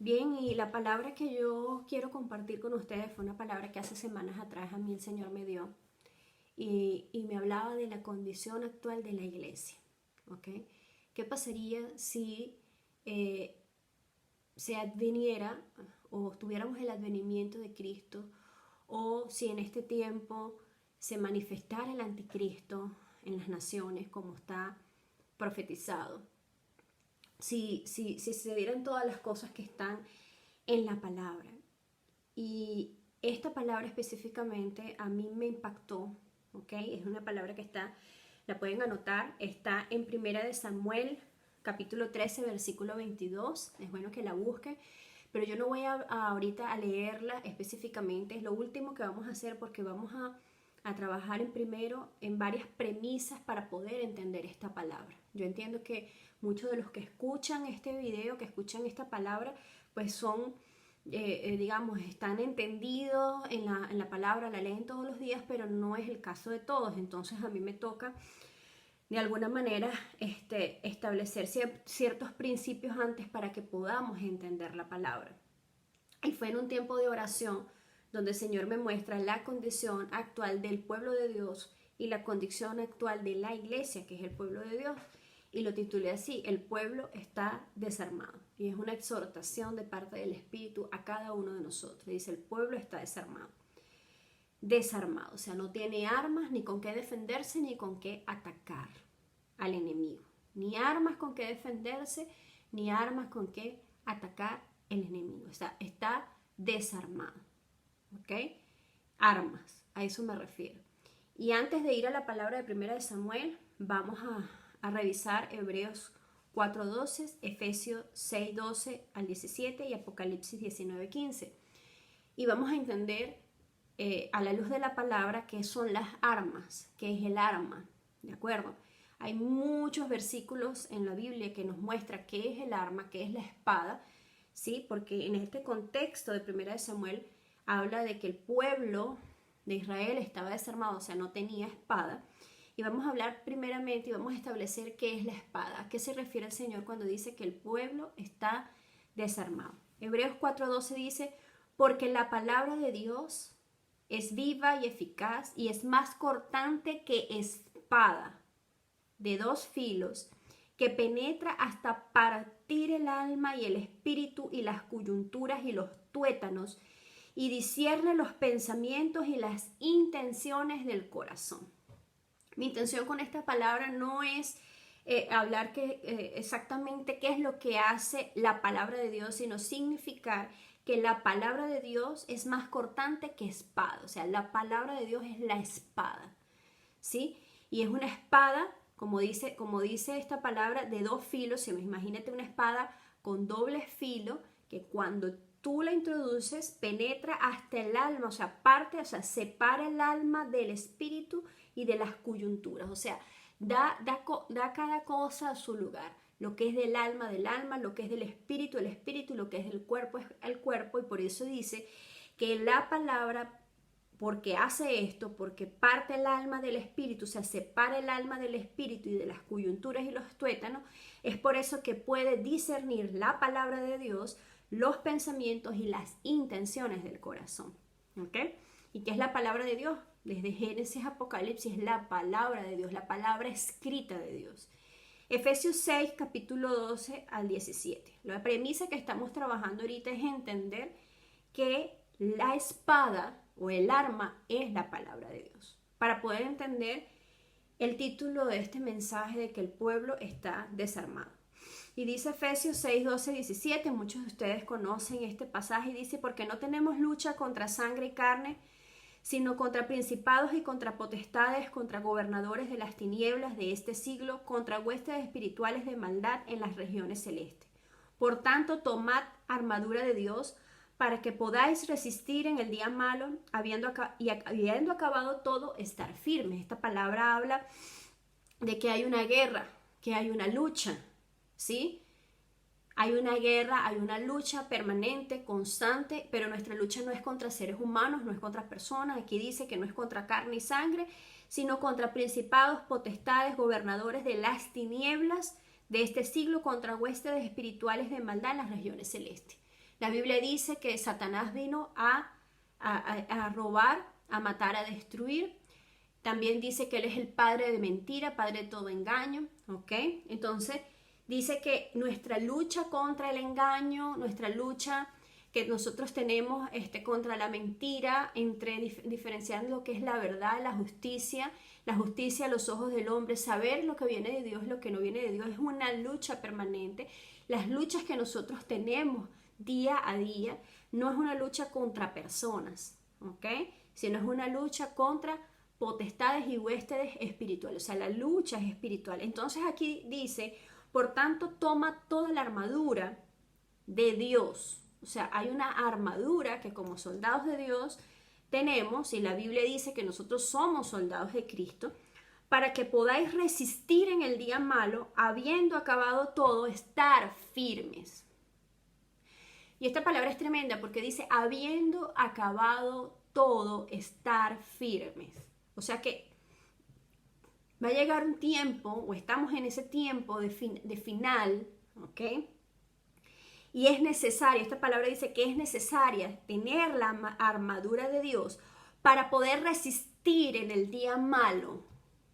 Bien, y la palabra que yo quiero compartir con ustedes fue una palabra que hace semanas atrás a mí el Señor me dio y me hablaba de la condición actual de la iglesia. ¿Ok? ¿Qué pasaría si eh, se adviniera o tuviéramos el advenimiento de Cristo o si en este tiempo se manifestara el anticristo en las naciones como está profetizado? Si se dieran todas las cosas que están en la palabra. Y esta palabra específicamente a mí me impactó, ¿ok? Es una palabra que está, la pueden anotar, está en Primera de Samuel, capítulo 13, versículo 22. Es bueno que la busquen, pero yo no voy ahorita a leerla específicamente. Es lo último que vamos a hacer porque vamos a trabajar en varias premisas para poder entender esta palabra. Yo entiendo que muchos de los que escuchan este video, que escuchan esta palabra, pues son, digamos, están entendidos en la palabra, la leen todos los días, pero no es el caso de todos. Entonces a mí me toca de alguna manera establecer ciertos principios antes para que podamos entender la palabra. Y fue en un tiempo de oración donde el Señor me muestra la condición actual del pueblo de Dios y la condición actual de la iglesia, que es el pueblo de Dios. Y lo titulé así: el pueblo está desarmado. Y es una exhortación de parte del Espíritu a cada uno de nosotros. Dice: el pueblo está desarmado. Desarmado, o sea, no tiene armas ni con qué defenderse ni con qué atacar al enemigo. Ni armas con qué defenderse, ni armas con qué atacar el enemigo. O sea, está desarmado. ¿Ok? Armas, a eso me refiero. Y antes de ir a la palabra de Primera de Samuel, vamos a revisar Hebreos 4:12, Efesios 6:12 al 17 y Apocalipsis 19:15. Y vamos a entender a la luz de la palabra qué son las armas, qué es el arma, ¿de acuerdo? Hay muchos versículos en la Biblia que nos muestra qué es el arma, qué es la espada, ¿sí? Porque en este contexto de Primera de Samuel habla de que el pueblo de Israel estaba desarmado, o sea, no tenía espada. Y vamos a hablar primeramente y vamos a establecer qué es la espada. ¿A qué se refiere el Señor cuando dice que el pueblo está desarmado? Hebreos 4:12 dice: porque la palabra de Dios es viva y eficaz y es más cortante que espada de dos filos, que penetra hasta partir el alma y el espíritu y las coyunturas y los tuétanos, y discierne los pensamientos y las intenciones del corazón. Mi intención con esta palabra no es hablar exactamente qué es lo que hace la palabra de Dios, sino significar que la palabra de Dios es más cortante que espada. O sea, la palabra de Dios es la espada, ¿sí? Y es una espada, como dice esta palabra, de dos filos. Imagínate una espada con doble filo que cuando tú la introduces penetra hasta el alma, o sea, separa el alma del espíritu y de las coyunturas. O sea, da cada cosa a su lugar. Lo que es del alma, lo que es del espíritu, el espíritu, y lo que es del cuerpo es el cuerpo. Y por eso dice que la palabra, porque hace esto, porque parte el alma del espíritu, o sea, separa el alma del espíritu y de las coyunturas y los tuétanos, es por eso que puede discernir la palabra de Dios, los pensamientos y las intenciones del corazón. ¿Ok? ¿Y qué es la palabra de Dios? Desde Génesis a Apocalipsis, la palabra de Dios, la palabra escrita de Dios. Efesios 6, capítulo 12 al 17. La premisa que estamos trabajando ahorita es entender que la espada o el arma es la palabra de Dios. Para poder entender el título de este mensaje de que el pueblo está desarmado. Y dice Efesios 6, 12, 17, muchos de ustedes conocen este pasaje, y dice: porque no tenemos lucha contra sangre y carne, sino contra principados y contra potestades, contra gobernadores de las tinieblas de este siglo, contra huestes espirituales de maldad en las regiones celestes. Por tanto, tomad armadura de Dios para que podáis resistir en el día malo, habiendo acabado todo, estar firmes. Esta palabra habla de que hay una guerra, que hay una lucha, ¿sí? Hay una guerra, hay una lucha permanente, constante, pero nuestra lucha no es contra seres humanos, no es contra personas. Aquí dice que no es contra carne y sangre, sino contra principados, potestades, gobernadores de las tinieblas de este siglo, contra huestes espirituales de maldad en las regiones celestes. La Biblia dice que Satanás vino a robar, a matar, a destruir. También dice que él es el padre de mentira, padre de todo engaño, ¿ok? Entonces dice que nuestra lucha contra el engaño, nuestra lucha que nosotros tenemos contra la mentira, diferenciando lo que es la verdad, la justicia a los ojos del hombre, saber lo que viene de Dios, lo que no viene de Dios, es una lucha permanente. Las luchas que nosotros tenemos día a día no es una lucha contra personas, ¿ok? Sino es una lucha contra potestades y huestes espirituales, o sea, la lucha es espiritual. Entonces aquí dice, por tanto, toma toda la armadura de Dios. O sea, hay una armadura que como soldados de Dios tenemos, y la Biblia dice que nosotros somos soldados de Cristo, para que podáis resistir en el día malo, habiendo acabado todo, estar firmes. Y esta palabra es tremenda porque dice, habiendo acabado todo, estar firmes. O sea que va a llegar un tiempo, o estamos en ese tiempo de final, ¿ok? Y es necesario, esta palabra dice que es necesaria tener la armadura de Dios para poder resistir en el día malo,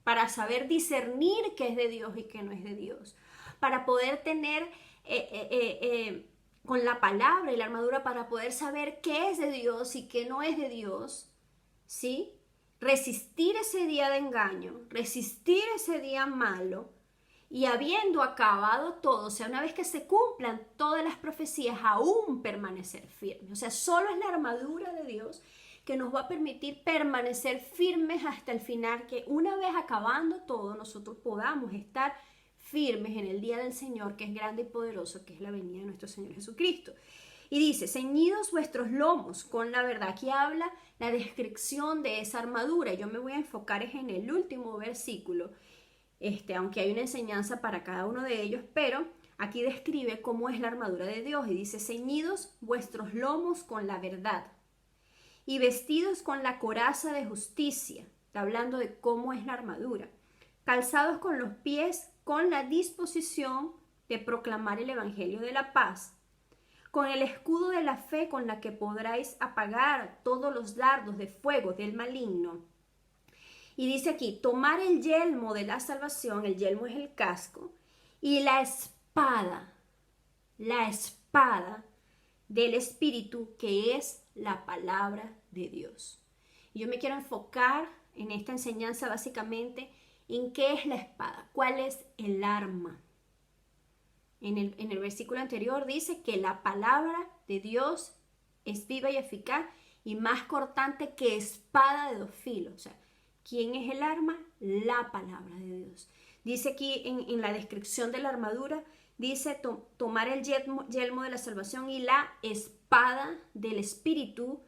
para saber discernir qué es de Dios y qué no es de Dios, para poder tener con la palabra y la armadura para poder saber qué es de Dios y qué no es de Dios, ¿sí? Resistir ese día de engaño, resistir ese día malo, y habiendo acabado todo, o sea, una vez que se cumplan todas las profecías, aún permanecer firmes. O sea, solo es la armadura de Dios que nos va a permitir permanecer firmes hasta el final, que una vez acabando todo, nosotros podamos estar firmes en el día del Señor, que es grande y poderoso, que es la venida de nuestro Señor Jesucristo. Y dice, ceñidos vuestros lomos con la verdad. Aquí habla la descripción de esa armadura. Yo me voy a enfocar en el último versículo, aunque hay una enseñanza para cada uno de ellos, pero aquí describe cómo es la armadura de Dios y dice, ceñidos vuestros lomos con la verdad y vestidos con la coraza de justicia. Está hablando de cómo es la armadura. Calzados con los pies con la disposición de proclamar el evangelio de la paz, con el escudo de la fe con la que podráis apagar todos los dardos de fuego del maligno. Y dice aquí, tomar el yelmo de la salvación, el yelmo es el casco, y la espada del Espíritu, que es la palabra de Dios. Y yo me quiero enfocar en esta enseñanza básicamente en qué es la espada, cuál es el arma. En el versículo anterior dice que la palabra de Dios es viva y eficaz y más cortante que espada de dos filos. O sea, ¿quién es el arma? La palabra de Dios. Dice aquí en la descripción de la armadura, dice tomar el yelmo de la salvación y la espada del Espíritu,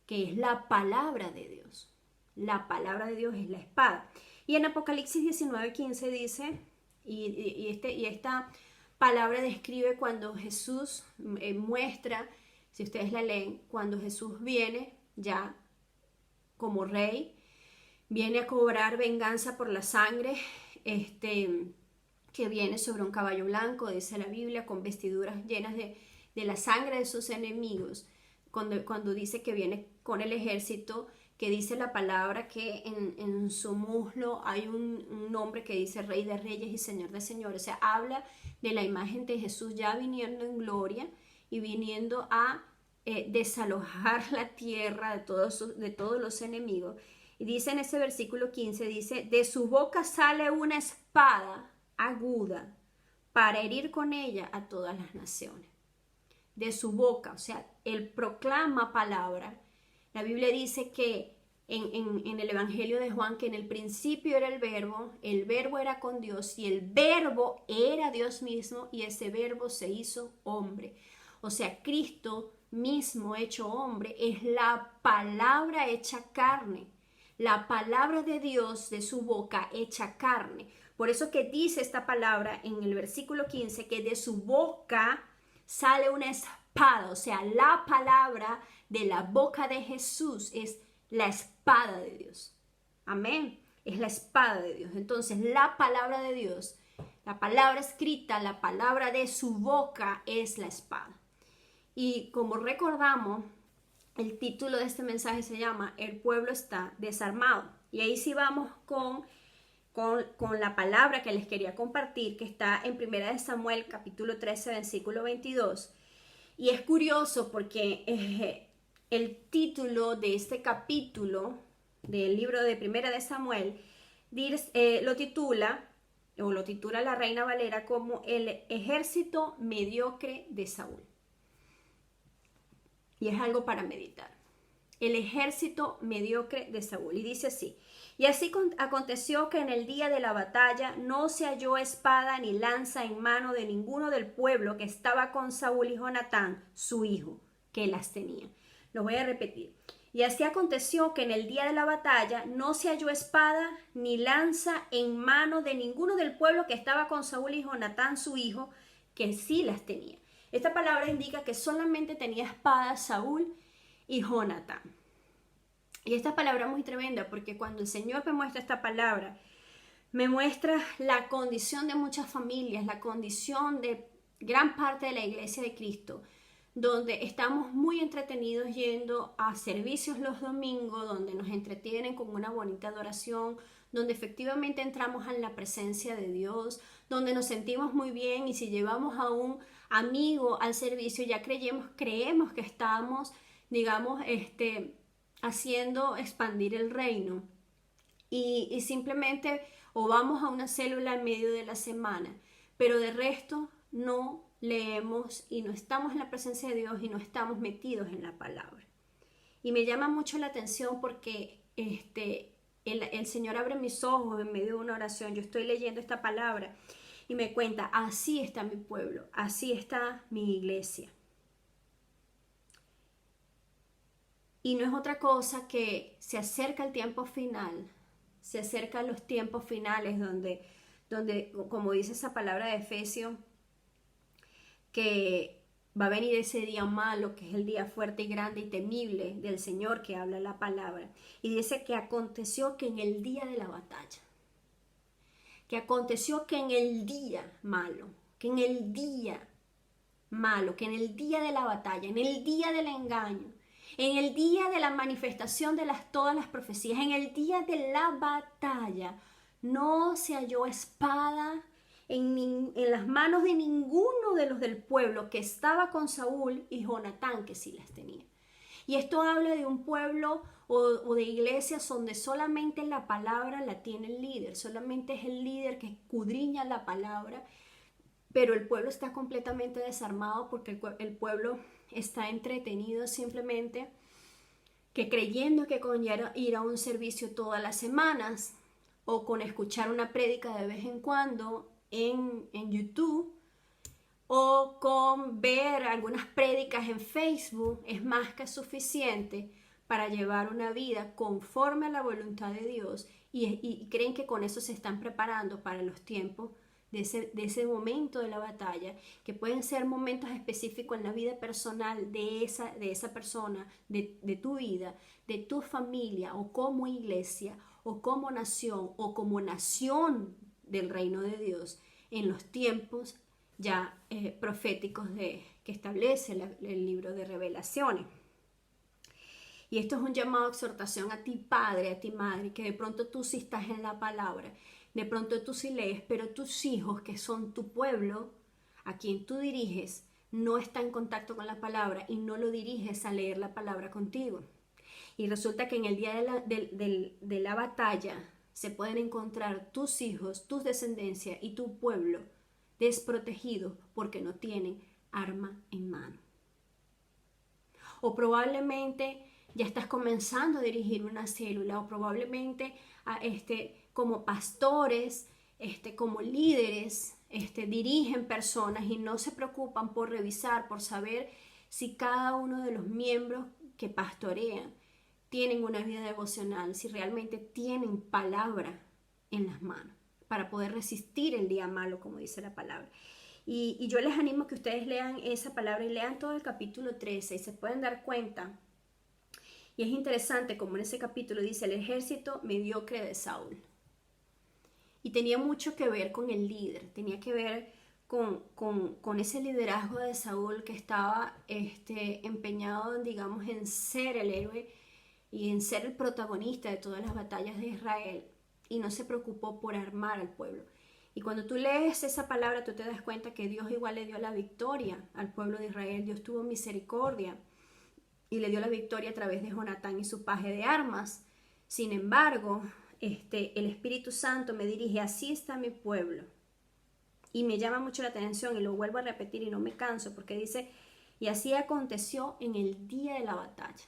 que es la palabra de Dios. La palabra de Dios es la espada. Y en Apocalipsis 19:15 dice, y esta palabra describe cuando Jesús muestra, si ustedes la leen, cuando Jesús viene ya como rey, viene a cobrar venganza por la sangre, que viene sobre un caballo blanco, dice la Biblia, con vestiduras llenas de la sangre de sus enemigos. Cuando dice que viene con el ejército, que dice la palabra que en su muslo hay un nombre que dice Rey de Reyes y Señor de Señores. O sea, habla de la imagen de Jesús ya viniendo en gloria y viniendo a desalojar la tierra de todos los enemigos. Y dice en ese versículo 15, dice, de su boca sale una espada aguda para herir con ella a todas las naciones. De su boca, o sea, él proclama palabra. La Biblia dice que en el Evangelio de Juan, que en el principio era el verbo era con Dios y el verbo era Dios mismo y ese verbo se hizo hombre. O sea, Cristo mismo hecho hombre es la palabra hecha carne. La palabra de Dios de su boca hecha carne. Por eso que dice esta palabra en el versículo 15 que de su boca sale una espada. O sea, la palabra de la boca de Jesús es la espada de Dios. Amén. Es la espada de Dios. Entonces, la palabra de Dios, la palabra escrita, la palabra de su boca es la espada. Y como recordamos, el título de este mensaje se llama El pueblo está desarmado. Y ahí sí vamos con la palabra que les quería compartir, que está en 1 Samuel capítulo 13, versículo 22. Y es curioso porque el título de este capítulo del libro de 1 Samuel lo titula la Reina Valera como el ejército mediocre de Saúl. Y es algo para meditar. El ejército mediocre de Saúl. Y dice así: y así aconteció que en el día de la batalla no se halló espada ni lanza en mano de ninguno del pueblo que estaba con Saúl y Jonatán, su hijo, que las tenía. Lo voy a repetir. Y así aconteció que en el día de la batalla no se halló espada ni lanza en mano de ninguno del pueblo que estaba con Saúl y Jonatán, su hijo, que sí las tenía. Esta palabra indica que solamente tenía espada Saúl y Jonatán. Y esta palabra es muy tremenda porque cuando el Señor me muestra esta palabra, me muestra la condición de muchas familias, la condición de gran parte de la iglesia de Cristo, donde estamos muy entretenidos yendo a servicios los domingos, donde nos entretienen con una bonita adoración, donde efectivamente entramos en la presencia de Dios, donde nos sentimos muy bien, y si llevamos a un amigo al servicio ya creemos que estamos, digamos, haciendo expandir el reino, y simplemente o vamos a una célula en medio de la semana, pero de resto no leemos y no estamos en la presencia de Dios y no estamos metidos en la palabra. Y me llama mucho la atención porque el Señor abre mis ojos en medio de una oración. Yo estoy leyendo esta palabra y me cuenta: así está mi pueblo, así está mi iglesia. Y no es otra cosa que se acerca el tiempo final, se acercan los tiempos finales donde, como dice esa palabra de Efesios, que va a venir ese día malo, que es el día fuerte y grande y temible del Señor que habla la palabra. Y dice que aconteció que en el día de la batalla, que aconteció que en el día malo, que en el día malo, que en el día de la batalla, en el día del engaño, en el día de la manifestación de todas las profecías, en el día de la batalla, no se halló espada en las manos de ninguno de los del pueblo que estaba con Saúl y Jonatán, que sí las tenía. Y esto habla de un pueblo o de iglesias donde solamente la palabra la tiene el líder, solamente es el líder que escudriña la palabra, pero el pueblo está completamente desarmado porque el pueblo está entretenido simplemente que creyendo que con ir a un servicio todas las semanas o con escuchar una prédica de vez en cuando en YouTube o con ver algunas prédicas en Facebook es más que suficiente para llevar una vida conforme a la voluntad de Dios, y creen que con eso se están preparando para los tiempos de ese momento de la batalla, que pueden ser momentos específicos en la vida personal de esa persona, de tu vida, de tu familia, o como iglesia, o como nación del reino de Dios, en los tiempos ya proféticos que establece el libro de Revelaciones. Y esto es un llamado a exhortación a ti, padre, a ti, madre, que de pronto tú sí estás en la palabra, de pronto tú sí lees, pero tus hijos, que son tu pueblo, a quien tú diriges, no está en contacto con la palabra y no lo diriges a leer la palabra contigo. Y resulta que en el día de la batalla se pueden encontrar tus hijos, tus descendencias y tu pueblo desprotegidos porque no tienen arma en mano. O probablemente ya estás comenzando a dirigir una célula, o probablemente como pastores, como líderes, dirigen personas y no se preocupan por revisar, por saber si cada uno de los miembros que pastorean tienen una vida devocional, si realmente tienen palabra en las manos para poder resistir el día malo, como dice la palabra. Y yo les animo a que ustedes lean esa palabra y lean todo el capítulo 13 y se pueden dar cuenta. Y es interesante como en ese capítulo dice el ejército mediocre de Saúl. Y tenía mucho que ver con el líder, tenía que ver con ese liderazgo de Saúl que estaba empeñado, digamos, en ser el héroe y en ser el protagonista de todas las batallas de Israel, y no se preocupó por armar al pueblo. Y cuando tú lees esa palabra, tú te das cuenta que Dios igual le dio la victoria al pueblo de Israel. Dios tuvo misericordia y le dio la victoria a través de Jonatán y su paje de armas. Sin embargo, el Espíritu Santo me dirige: así está mi pueblo. Y me llama mucho la atención, y lo vuelvo a repetir y no me canso, porque dice: y así aconteció en el día de la batalla,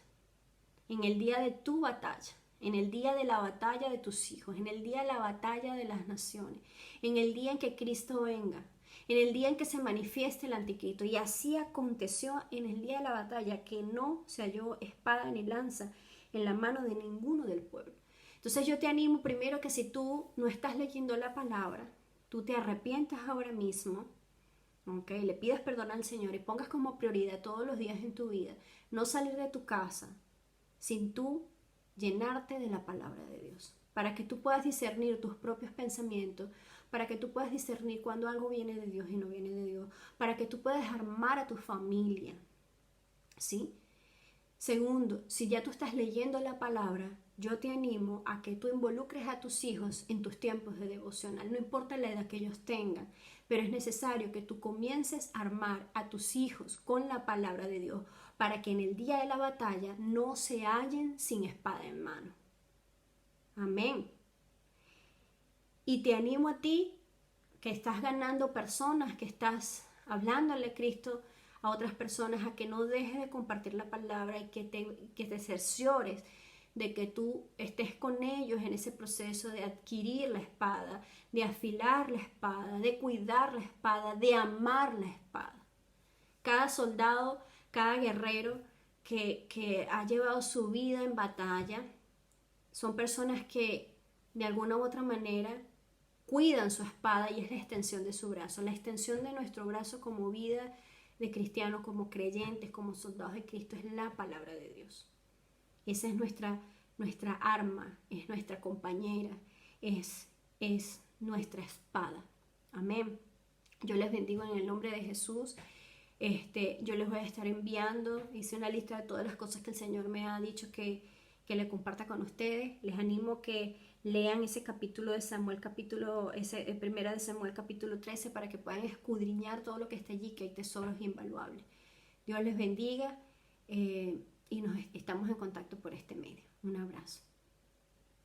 en el día de tu batalla, en el día de la batalla de tus hijos, en el día de la batalla de las naciones, en el día en que Cristo venga, en el día en que se manifieste el anticristo. Y así aconteció en el día de la batalla, que no se halló espada ni lanza en la mano de ninguno del pueblo. Entonces yo te animo primero que si tú no estás leyendo la palabra, tú te arrepientas ahora mismo, ¿okay? Le pidas perdón al Señor y pongas como prioridad todos los días en tu vida no salir de tu casa sin tú llenarte de la palabra de Dios, para que tú puedas discernir tus propios pensamientos, para que tú puedas discernir cuando algo viene de Dios y no viene de Dios, para que tú puedas armar a tu familia, ¿sí? Segundo, si ya tú estás leyendo la palabra, yo te animo a que tú involucres a tus hijos en tus tiempos de devocional, no importa la edad que ellos tengan, pero es necesario que tú comiences a armar a tus hijos con la palabra de Dios para que en el día de la batalla no se hallen sin espada en mano. Amén. Y te animo a ti que estás ganando personas, que estás hablándole a Cristo a otras personas, a que no dejes de compartir la palabra y que te cerciores de que tú estés con ellos en ese proceso de adquirir la espada, de afilar la espada, de cuidar la espada, de amar la espada. Cada soldado, cada guerrero que ha llevado su vida en batalla, son personas que de alguna u otra manera cuidan su espada, y es la extensión de su brazo, la extensión de nuestro brazo como vida de cristianos, como creyentes, como soldados de Cristo, es la palabra de Dios. Esa es nuestra arma, es nuestra compañera, es nuestra espada. Amén. Yo les bendigo en el nombre de Jesús. Yo les voy a estar enviando, hice una lista de todas las cosas que el Señor me ha dicho que le comparta con ustedes. Les animo que lean ese capítulo de Samuel, primera de Samuel capítulo 13, para que puedan escudriñar todo lo que está allí, que hay tesoros invaluables. Dios les bendiga y nos estamos en contacto por este medio. Un abrazo.